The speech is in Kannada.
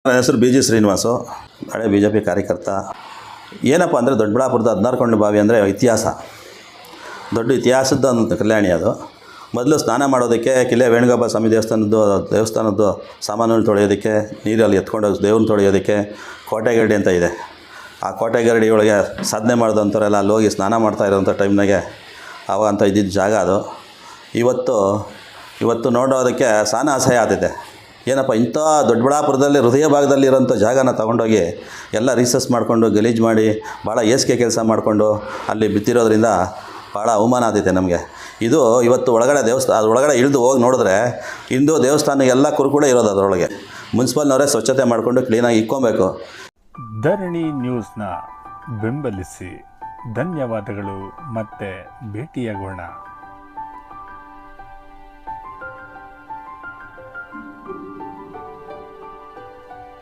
ನನ್ನ ಹೆಸರು ಬಿ ಜಿ ಶ್ರೀನಿವಾಸು, ಹಳೆ ಬಿ ಜೆ ಪಿ ಕಾರ್ಯಕರ್ತ. ಏನಪ್ಪ ಅಂದರೆ ದೊಡ್ಡಬಳ್ಳಾಪುರದ 16 ಕೊಂಡಿ ಬಾವಿ ಅಂದರೆ ಇತಿಹಾಸ, ದೊಡ್ಡ ಇತಿಹಾಸದ ಒಂದು ಕಲ್ಯಾಣಿ. ಅದು ಮೊದಲು ಸ್ನಾನ ಮಾಡೋದಕ್ಕೆ ಕಿಲೆ ವೇಣುಗೋಪಾಲ ಸ್ವಾಮಿ ದೇವಸ್ಥಾನದ್ದು ಸಾಮಾನುಗಳು ತೊಳೆಯೋದಕ್ಕೆ, ನೀರಲ್ಲಿ ಎತ್ಕೊಂಡೋಗಿ ದೇವ್ರನ್ನ ತೊಳೆಯೋದಕ್ಕೆ ಕೋಟೆಗರಡಿ ಅಂತ ಇದೆ. ಆ ಕೋಟೆಗರಡಿ ಒಳಗೆ ಸಾಧನೆ ಮಾಡಿದಂಥವರೆಲ್ಲ ಅಲ್ಲಿ ಹೋಗಿ ಸ್ನಾನ ಮಾಡ್ತಾ ಇರೋಂಥ ಟೈಮ್ನಾಗೆ ಆವಾಗ ಅಂತ ಇದ್ದಿದ್ದ ಜಾಗ ಅದು. ಇವತ್ತು ನೋಡೋದಕ್ಕೆ ಸಾನ ಅಸಹ್ಯ ಆಗ್ತೈತೆ. ಏನಪ್ಪ ಇಂಥ ದೊಡ್ಡಬಳ್ಳಾಪುರದಲ್ಲಿ ಹೃದಯ ಭಾಗದಲ್ಲಿರೋಂಥ ಜಾಗನ ತೊಗೊಂಡೋಗಿ ಎಲ್ಲ ರೀಸರ್ಚ್ ಮಾಡಿಕೊಂಡು ಗಲೀಜು ಮಾಡಿ ಭಾಳ ಏಸಿಗೆ ಕೆಲಸ ಮಾಡಿಕೊಂಡು ಅಲ್ಲಿ ಬಿತ್ತಿರೋದ್ರಿಂದ ಭಾಳ ಅವಮಾನ ಆಗ್ತೈತೆ ನಮಗೆ. ಇದು ಇವತ್ತು ಒಳಗಡೆ ಅದು ಒಳಗಡೆ ಇಳಿದು ಹೋಗಿ ನೋಡಿದ್ರೆ ಹಿಂದೂ ದೇವಸ್ಥಾನ ಎಲ್ಲ ಕುರುಕುಡೆ ಇರೋದು ಅದರೊಳಗೆ. ಮುನ್ಸಿಪಲ್ನವರೇ ಸ್ವಚ್ಛತೆ ಮಾಡಿಕೊಂಡು ಕ್ಲೀನಾಗಿ ಇಕ್ಕೊಬೇಕು. ಧರಣಿ ನ್ಯೂಸ್ನ ಬೆಂಬಲಿಸಿ. ಧನ್ಯವಾದಗಳು. ಮತ್ತೆ ಭೇಟಿಯಾಗೋಣ.